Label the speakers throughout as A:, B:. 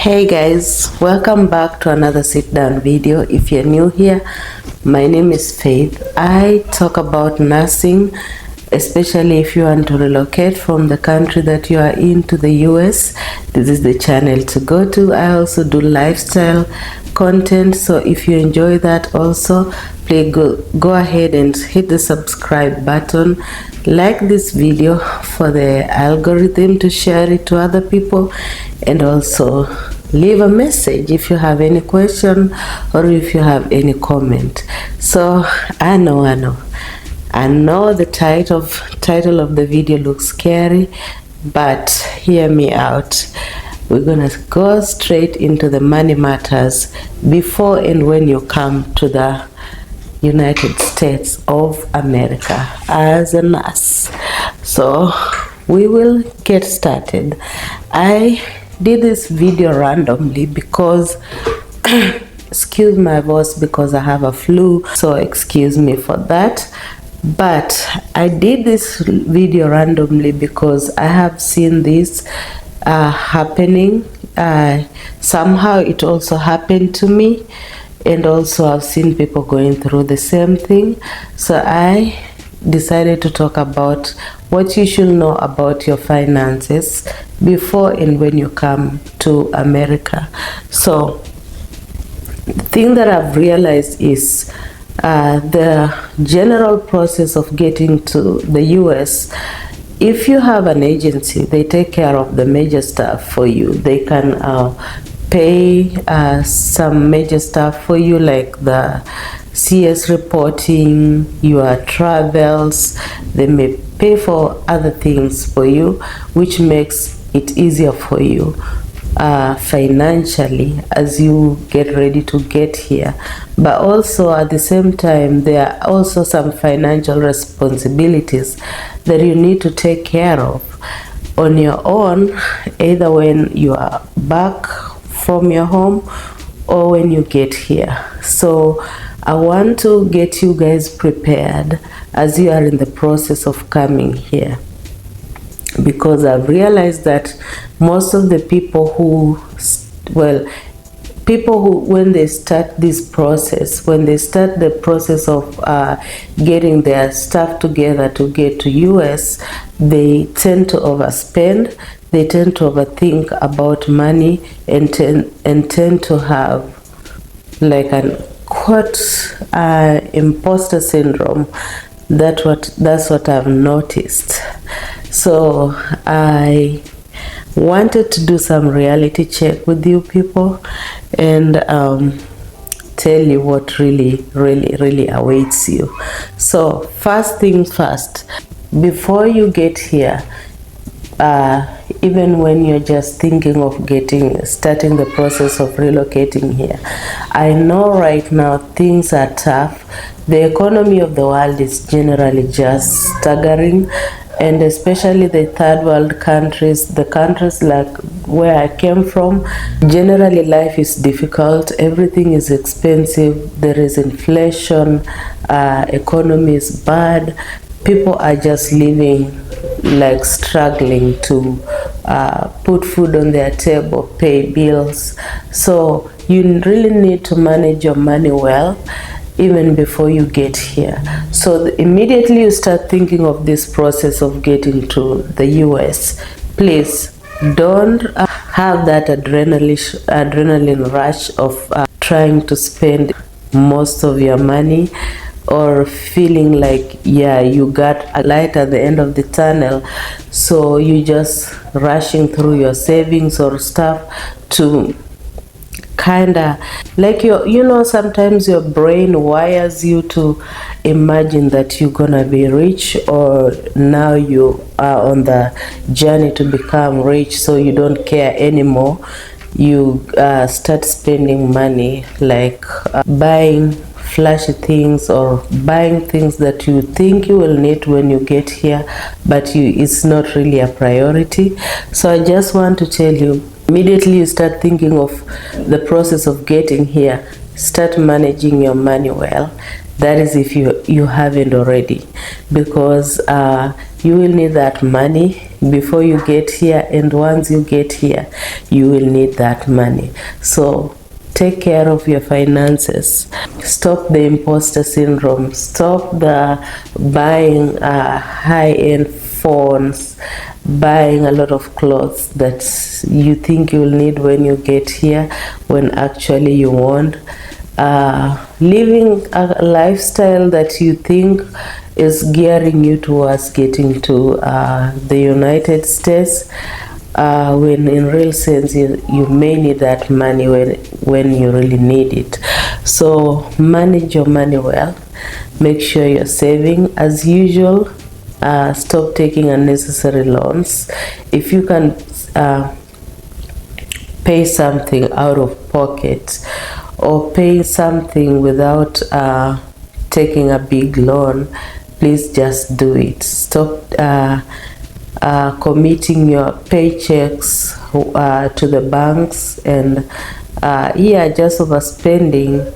A: Hey guys, welcome back to another sit down video. If you're new here, my name is Faith. I talk about nursing, especially if you want to relocate from the country that you are in to the US. This is the channel to go to. I also do lifestyle content, so if you enjoy that also, please go ahead and hit the subscribe button, like this video for the algorithm to share it to other people, and also leave a message if you have any question or if you have any comment. So I know the title of the video looks scary, but hear me out. We're gonna go straight into the money matters before and when you come to the United States of America as a nurse. So we will get started. I did this video randomly because excuse my voice, because I have a flu, so excuse me for that. But I did this video randomly because I have seen this happening. Somehow it also happened to me, and also I've seen people going through the same thing. So I decided to talk about what you should know about your finances before and when you come to America. So the thing that I've realized is the general process of getting to the US. If you have an agency, they take care of the major stuff for you. They can pay some major stuff for you, like the CS reporting, your travels. They may pay for other things for you, which makes it easier for you financially as you get ready to get here. But also at the same time, there are also some financial responsibilities that you need to take care of on your own, either when you are back from your home or when you get here. So I want to get you guys prepared as you are in the process of coming here, because I've realized that most of the people who when they start this process, when they start the process of getting their stuff together to get to US, they tend to overspend, they tend to overthink about money, and tend to have like an imposter syndrome. That's what I've noticed. So I wanted to do some reality check with you people and tell you what really awaits you. So first things first, before you get here, even when you're just thinking of starting the process of relocating here, I know right now things are tough. The economy of the world is generally just staggering, and especially the third world countries, the countries like where I came from, generally life is difficult, everything is expensive, there is inflation, economy is bad, people are just living like struggling to put food on their table, pay bills. So you really need to manage your money well even before you get here. So immediately you start thinking of this process of getting to the US, please don't have that adrenaline rush of trying to spend most of your money, or feeling like you got a light at the end of the tunnel, so you just rushing through your savings or stuff to kinda like sometimes your brain wires you to imagine that you're gonna be rich, or now you are on the journey to become rich, so you don't care anymore. You start spending money, like buying flashy things or buying things that you think you will need when you get here, but it's not really a priority. So I just want to tell you, immediately you start thinking of the process of getting here, start managing your money well. That is if you haven't already, because you will need that money before you get here, and once you get here you will need that money. So take care of your finances. Stop the imposter syndrome. Stop the buying high-end phones, buying a lot of clothes that you think you'll need when you get here, when actually you won't. Living a lifestyle that you think is gearing you towards getting to the United States, when in real sense you may need that money when you really need it. So manage your money well. Make sure you're saving as usual. Stop taking unnecessary loans. If you can pay something out of pocket, or pay something without taking a big loan, please just do it. Stop committing your paychecks to the banks, and just overspending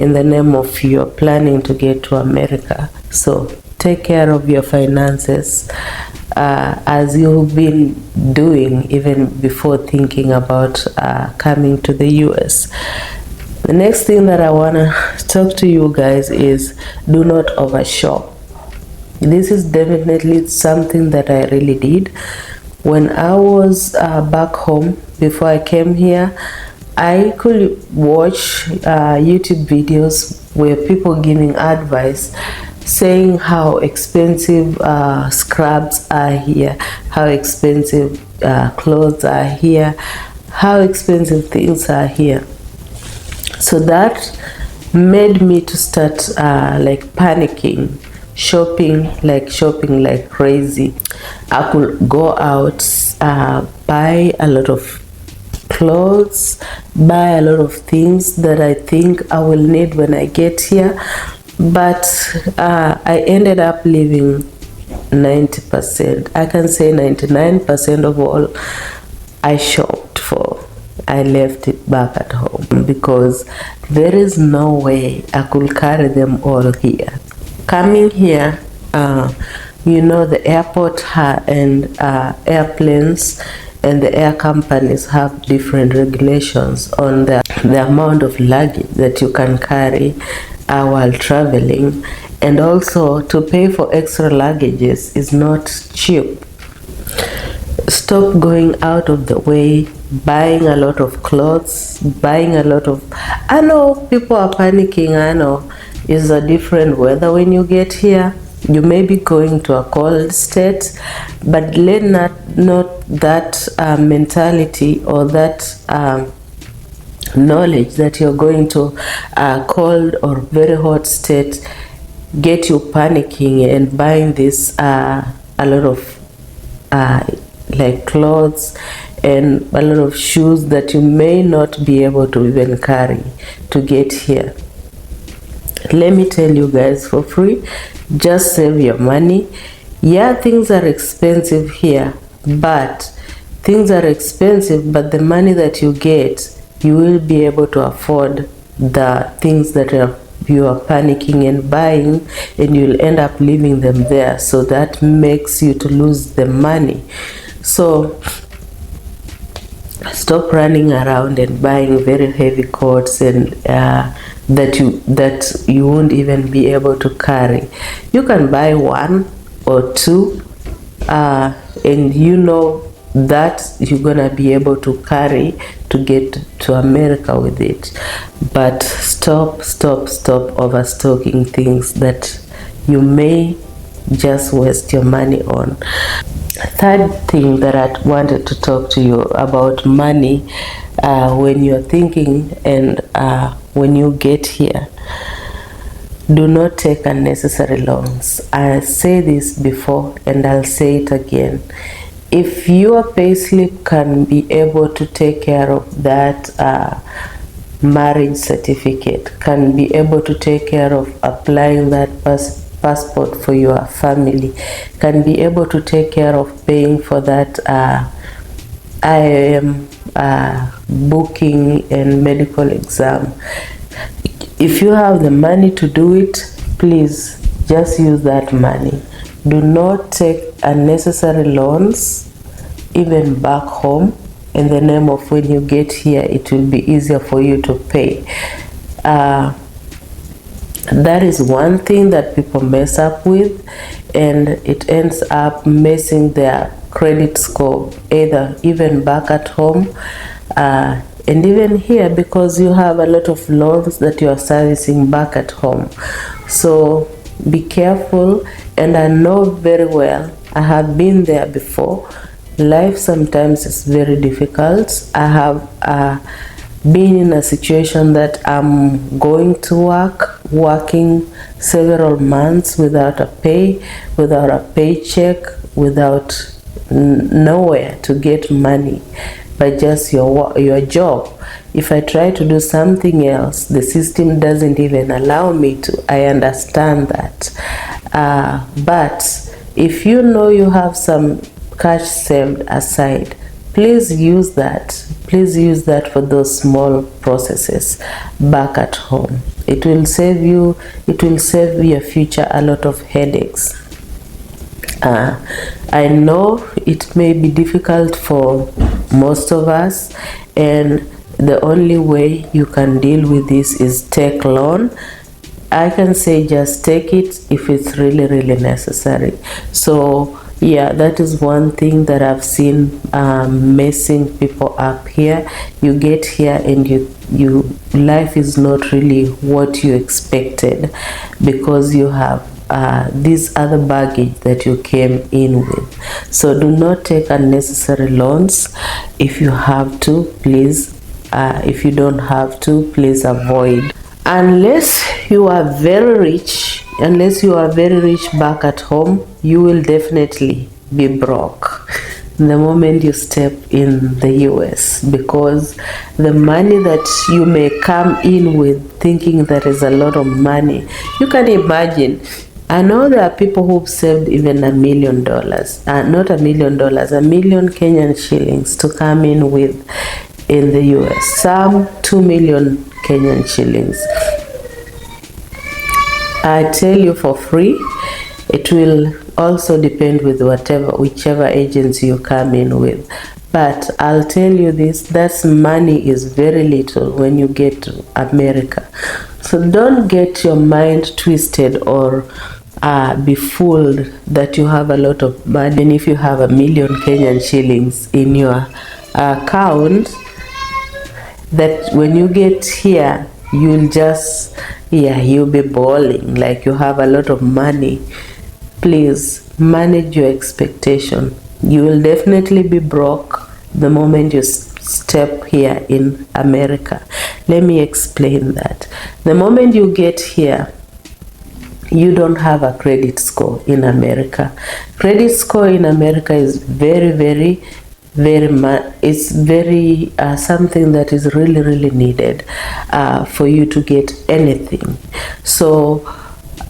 A: in the name of your planning to get to America. So take care of your finances as you've been doing even before thinking about coming to the US. The next thing that I want to talk to you guys is, do not overshop. This is definitely something that I really did. When I was back home before I came here, I could watch YouTube videos where people giving advice, saying how expensive scrubs are here, how expensive clothes are here, how expensive things are here. So that made me to start like panicking, shopping like crazy. I could go out, buy a lot of clothes, buy a lot of things that I think I will need when I get here, but I ended up leaving 90%, I can say 99% of all I shopped for, I left it back at home, because there is no way I could carry them all here. Coming here, the airport and airplanes and the air companies have different regulations on the amount of luggage that you can carry while traveling, and also to pay for extra luggages is not cheap. Stop going out of the way, buying a lot of clothes, buying a lot of... I know people are panicking. I know it's a different weather when you get here. You may be going to a cold state, but let not that mentality or that knowledge that you're going to a cold or very hot state get you panicking and buying this a lot of like clothes and a lot of shoes that you may not be able to even carry to get here. Let me tell you guys, for free, just save your money. Yeah, things are expensive here, but things are expensive, but the money that you get, you will be able to afford the things that you are panicking and buying, and you'll end up leaving them there. So that makes you to lose the money. So stop running around and buying very heavy coats and that you won't even be able to carry. You can buy one or two and you know that you're gonna be able to carry to get to America with it. But stop overstocking things that you may just waste your money on. Third thing that I wanted to talk to you about money when you're thinking and when you get here, do not take unnecessary loans. I say this before and I'll say it again. If your payslip can be able to take care of that marriage certificate, can be able to take care of applying that passport for your family, can be able to take care of paying for that IAM booking and medical exam, if you have the money to do it, please just use that money. Do not take unnecessary loans even back home in the name of when you get here it will be easier for you to pay. That is one thing that people mess up with, and it ends up messing their credit score, either even back at home and even here, because you have a lot of loans that you are servicing back at home. So be careful. And I know very well, I have been there before. Life sometimes is very difficult. I have been in a situation that I'm going to working several months without a pay, without a paycheck, without nowhere to get money, but just your job. If I try to do something else, the system doesn't even allow me to. I understand that. But if you know you have some cash saved aside, please use that. Please use that for those small processes back at home. It will save your future a lot of headaches. I know it may be difficult for most of us, and the only way you can deal with this is take loan. I can say just take it if it's really necessary. So yeah, that is one thing that I've seen messing people up here. You get here and you life is not really what you expected, because you have this other baggage that you came in with. So do not take unnecessary loans. If you have to, please. If you don't have to, please avoid. Unless you are very rich back at home, you will definitely be broke the moment you step in the US, because the money that you may come in with thinking there is a lot of money, you can imagine. I know there are people who've saved even $1 million, not $1 million, $1 million Kenyan shillings to come in with in the US. Some 2 million Kenyan shillings. I tell you for free. It will also depend with whichever agency you come in with. But I'll tell you this, that money is very little when you get to America. So don't get your mind twisted or be fooled that you have a lot of money. And if you have 1 million Kenyan shillings in your account, that when you get here, you'll be balling like you have a lot of money. Please manage your expectation. You will definitely be broke the moment you step here in America. Let me explain that. The moment you get here, you don't have a credit score in America. Credit score in America is very it's very something that is really needed for you to get anything. So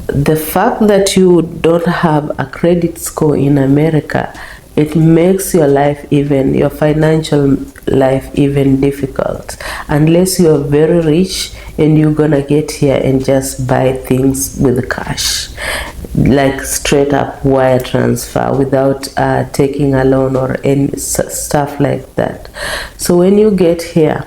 A: the fact that you don't have a credit score in America, it makes your financial life even difficult, unless you're very rich and you're gonna get here and just buy things with cash, like straight up wire transfer without taking a loan or any stuff like that. So when you get here,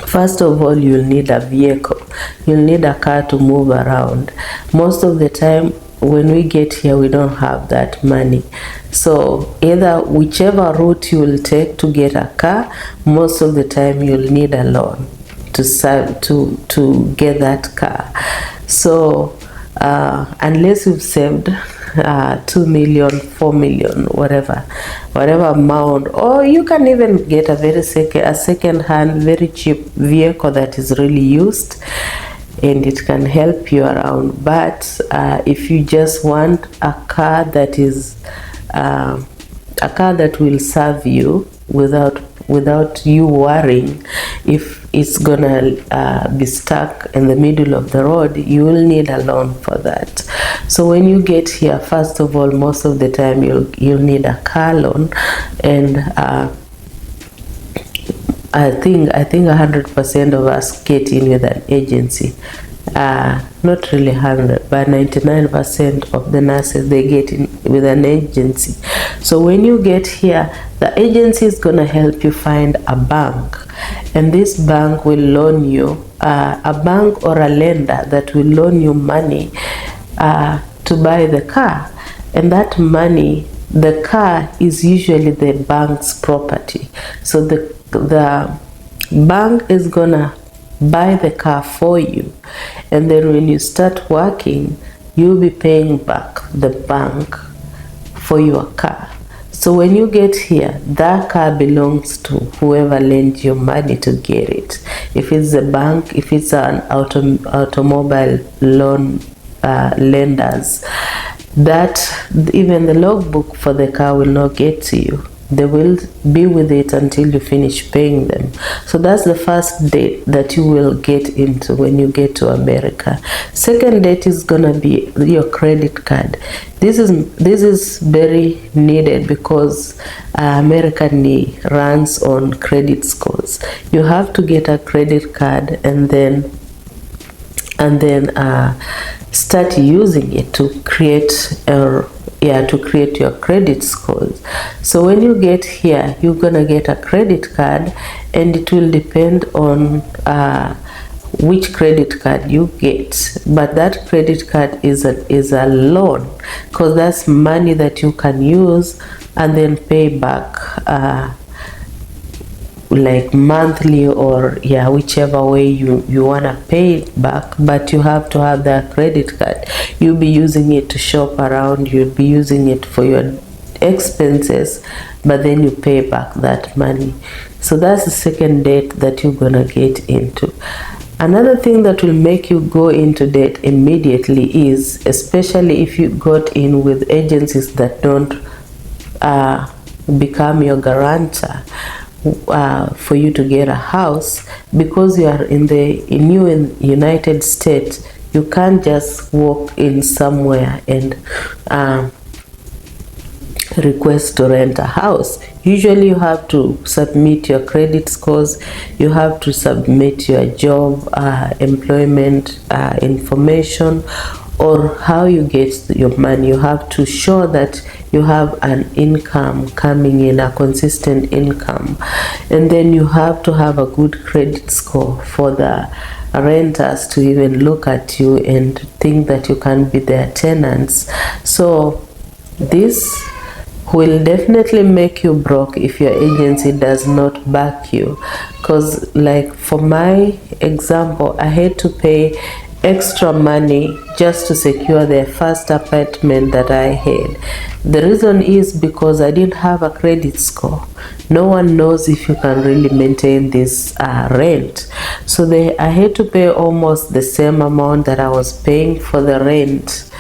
A: first of all, you'll need a vehicle. You'll need a car to move around. Most of the time when we get here, we don't have that money. So either whichever route you will take to get a car, most of the time you'll need a loan to get that car. So unless you've saved 2 million, 4 million, whatever amount, or you can even get a second-hand, very cheap vehicle that is really used, and it can help you around. But if you just want a car that is a car that will serve you without you worrying if it's gonna be stuck in the middle of the road, you will need a loan for that. So when you get here, first of all, most of the time you'll need a car loan, and I think 100% of us get in with an agency. not really 100, but 99% of the nurses, they get in with an agency. So when you get here, the agency is going to help you find a bank, and this bank will loan you, a bank or a lender that will loan you money to buy the car. And that money, the car is usually the bank's property. So the bank is gonna buy the car for you, and then when you start working, you'll be paying back the bank for your car. So when you get here, that car belongs to whoever lent you money to get it. If it's a bank, if it's an automobile loan lenders, that even the logbook for the car will not get to you. They will be with it until you finish paying them. So that's the first date that you will get into when you get to America. Second date is gonna be your credit card. This is very needed because America runs on credit scores. You have to get a credit card and then start using it to create your credit scores. So when you get here, you're gonna get a credit card, and it will depend on which credit card you get. But that credit card is a loan, because that's money that you can use and then pay back like monthly, or whichever way you want to pay it back. But you have to have that credit card. You'll be using it to shop around, you'll be using it for your expenses, but then you pay back that money. So that's the second date that you're gonna get into. Another thing that will make you go into debt immediately is, especially if you got in with agencies that don't become your guarantor for you to get a house, because you are in the United States. You can't just walk in somewhere and request to rent a house. Usually you have to submit your credit scores, you have to submit your job employment information, or how you get your money. You have to show that you have an income coming in, a consistent income, and then you have to have a good credit score for the renters to even look at you and think that you can be their tenants. So this will definitely make you broke if your agency does not back you, because like for my example, I had to pay extra money just to secure the first apartment that I had. The reason is because I didn't have a credit score. No one knows if you can really maintain this rent. So I had to pay almost the same amount that I was paying for the rent,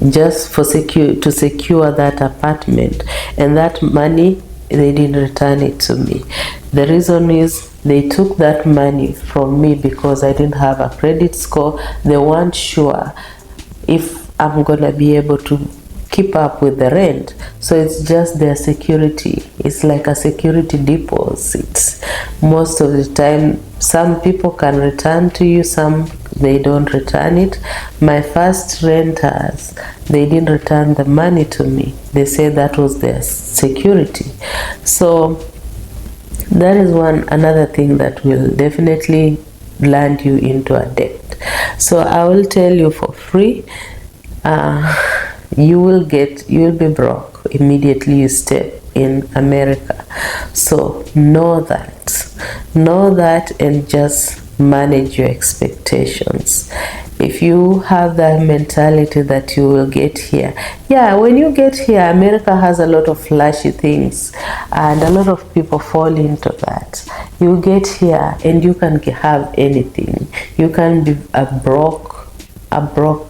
A: just to secure that apartment, and that money they didn't return it to me. The reason is they took that money from me because I didn't have a credit score. They weren't sure if I'm gonna be able to keep up with the rent. So it's just their security. It's like a security deposit. Most of the time, some people can return to you, some they don't return it. My first renters, they didn't return the money to me. They said that was their security. So that is another thing that will definitely land you into a debt. So I will tell you for free, you will be broke immediately you step in America. So know that and just manage your expectations. If you have that mentality that you will get here, when you get here, America has a lot of flashy things, and a lot of people fall into that. You get here and you can have anything. You can be a broke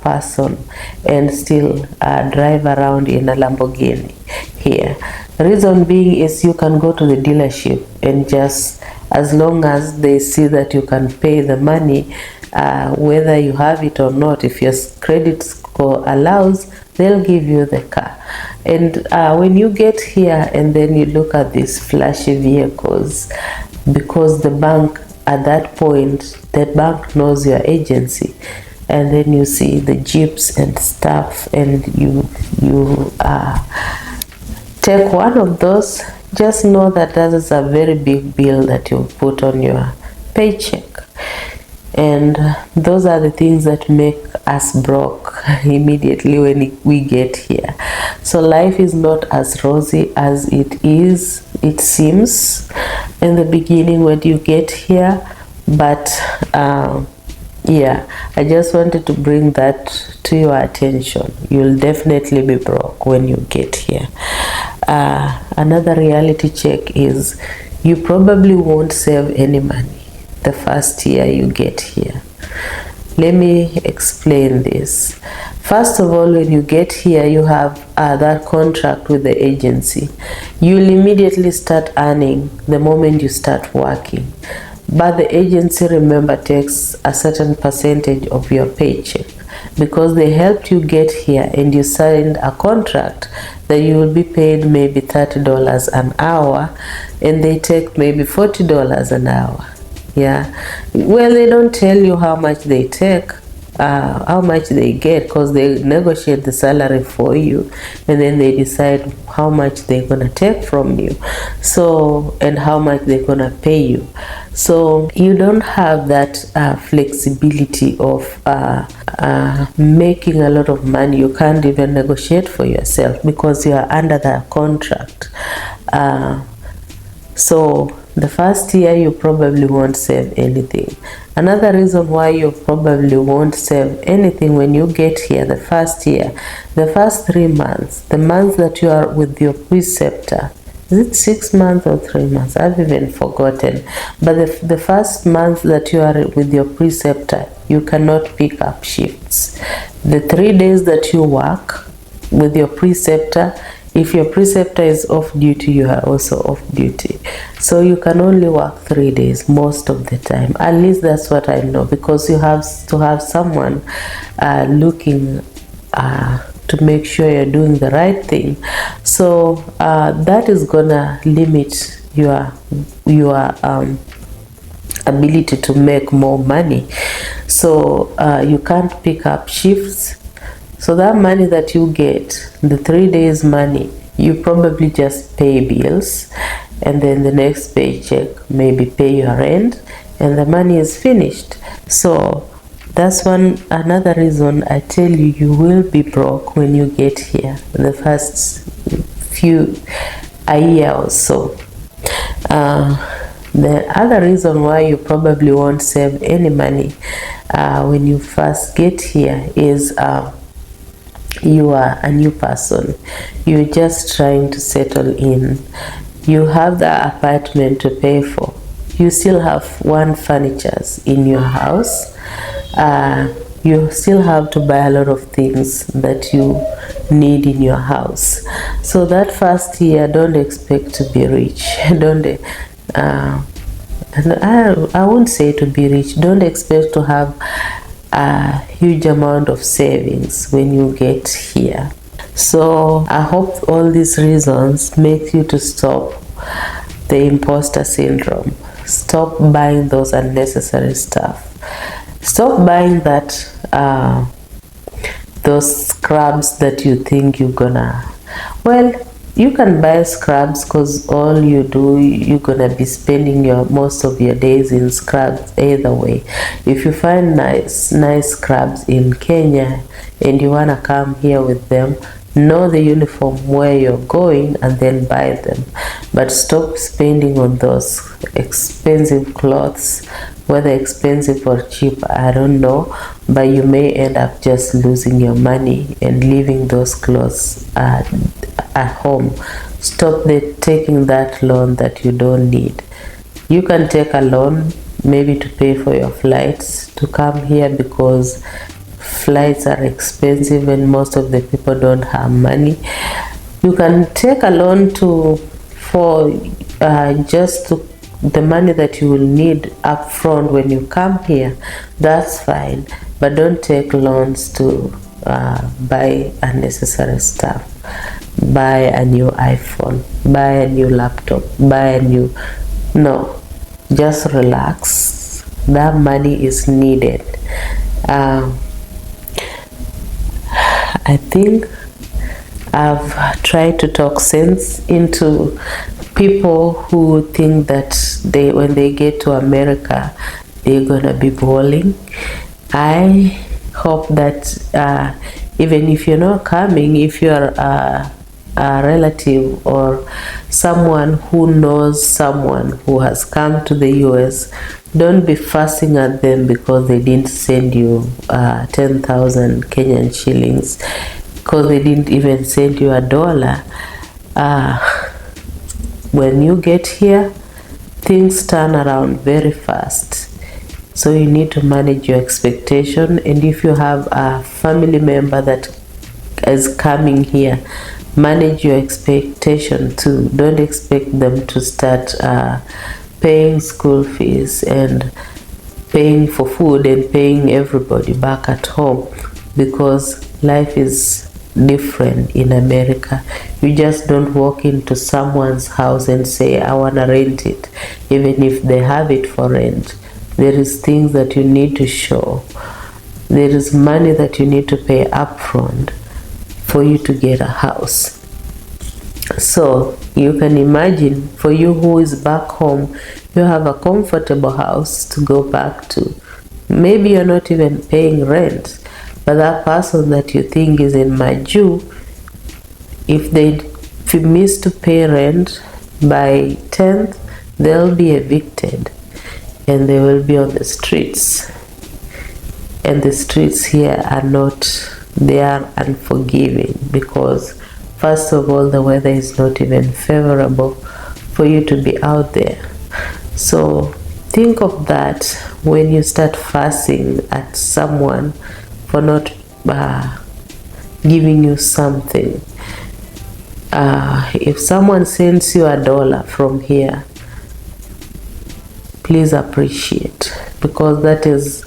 A: person and still drive around in a Lamborghini here. The reason being is you can go to the dealership and just, as long as they see that you can pay the money, whether you have it or not, if your credit score allows, they'll give you the car. And when you get here and then you look at these flashy vehicles, because the bank at that point the bank knows your agency, and then you see the jeeps and stuff, and you take one of those, just know that that is a very big bill that you put on your paycheck. And those are the things that make us broke immediately when we get here. So life is not as rosy as it seems in the beginning when you get here. But yeah, I just wanted to bring that to your attention. You'll definitely be broke when you get here. Another reality check is you probably won't save any money the first year you get here. Let me explain this. First of all, when you get here, you have that contract with the agency. You'll immediately start earning the moment you start working. But the agency, remember, takes a certain percentage of your paycheck because they helped you get here and you signed a contract that you will be paid maybe $30 an hour, and they take maybe $40 an hour. Yeah, well, they don't tell you how much they take, how much they get, because they negotiate the salary for you, and then they decide how much they're gonna take from you, so, and how much they're gonna pay you. So you don't have that flexibility of making a lot of money. You can't even negotiate for yourself because you are under that contract. So the first year you probably won't save anything. Another reason why you probably won't save anything when you get here the first year, the first 3 months, the months that you are with your preceptor, is it 6 months or 3 months? I've even forgotten. But the first month that you are with your preceptor, you cannot pick up shifts. The 3 days that you work with your preceptor, if your preceptor is off duty, you are also off duty. So you can only work 3 days most of the time. At least that's what I know, because you have to have someone looking to make sure you're doing the right thing. So that is gonna limit your ability to make more money. So you can't pick up shifts. So that money that you get, the 3 days money, you probably just pay bills, and then the next paycheck maybe pay your rent, and the money is finished. So that's another reason I tell you, you will be broke when you get here the first a year or so. The other reason why you probably won't save any money when you first get here is you are a new person. You're just trying to settle in. You have the apartment to pay for. You still have one furniture in your house. You still have to buy a lot of things that you need in your house. So that first year, don't expect to be rich. I won't say to be rich. Don't expect to have a huge amount of savings when you get here. So I hope all these reasons make you to stop the imposter syndrome. Stop buying those unnecessary stuff. Stop buying those scrubs that you think you're gonna, well, you can buy scrubs because all you do, you're gonna be spending most of your days in scrubs either way. If you find nice scrubs in Kenya and you wanna come here with them, know the uniform where you're going and then buy them. But stop spending on those expensive clothes, whether expensive or cheap, I don't know, but you may end up just losing your money and leaving those clothes at home. Stop taking that loan that you don't need. You can take a loan maybe to pay for your flights to come here, because flights are expensive and most of the people don't have money. You can take a loan for the money that you will need up front when you come here. That's fine, but don't take loans to buy unnecessary stuff. Buy a new iPhone, buy a new laptop, no, just relax, that money is needed. I think I've tried to talk sense into people who think that when they get to America, they're gonna be balling. I hope that even if you're not coming, if you're a relative or someone who knows someone who has come to the US, don't be fussing at them because they didn't send you 10,000 Kenyan shillings, because they didn't even send you $1. When you get here, things turn around very fast. So you need to manage your expectation, and if you have a family member that is coming here, manage your expectation too. Don't expect them to start paying school fees and paying for food and paying everybody back at home, because life is different in America. You just don't walk into someone's house and say, I want to rent it, even if they have it for rent. There is things that you need to show. There is money that you need to pay upfront for you to get a house. So you can imagine, for you who is back home, you have a comfortable house to go back to. Maybe you're not even paying rent, but that person that you think is in Maju, if you miss to pay rent by 10th, they'll be evicted and they will be on the streets. And the streets here are not, they are unforgiving, because first of all, the weather is not even favorable for you to be out there. So think of that when you start fussing at someone for not giving you something. If someone sends you $1 from here, please appreciate, because that is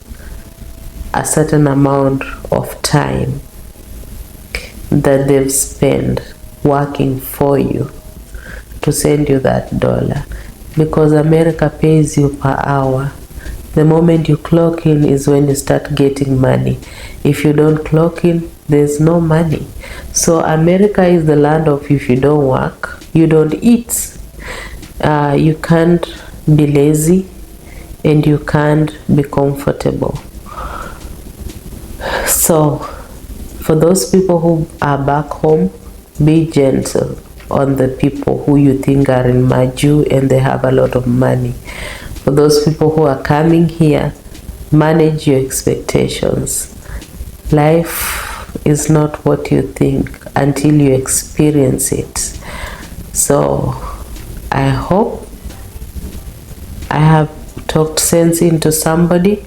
A: a certain amount of time that they've spent working for you to send you that $1, because America pays you per hour. The moment you clock in is when you start getting money. If you don't clock in, there's no money. So America is the land of, if you don't work, you don't eat. You can't be lazy and you can't be comfortable. So for those people who are back home, be gentle on the people who you think are in Maju and they have a lot of money. For those people who are coming here, manage your expectations. Life is not what you think until you experience it. So I hope I have talked sense into somebody.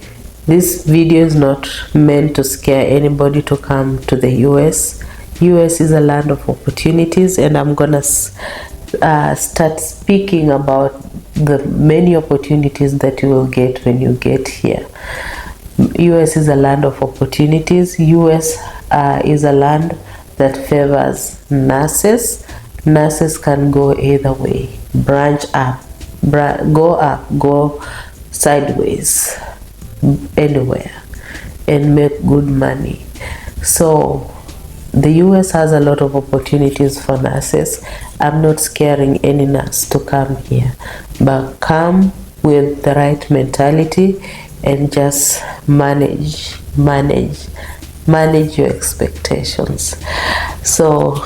A: This video is not meant to scare anybody to come to the US. US is a land of opportunities, and I'm gonna start speaking about the many opportunities that you will get when you get here. US is a land of opportunities. US is a land that favors nurses. Nurses can go either way, branch up, go up, go sideways, anywhere, and make good money. So the US has a lot of opportunities for nurses. I'm not scaring any nurse to come here, but come with the right mentality and just manage your expectations. So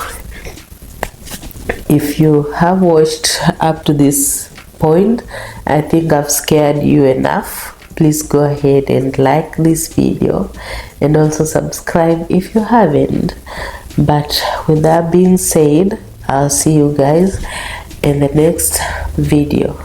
A: if you have watched up to this point, I think I've scared you enough. Please go ahead and like this video and also subscribe if you haven't. But with that being said, I'll see you guys in the next video.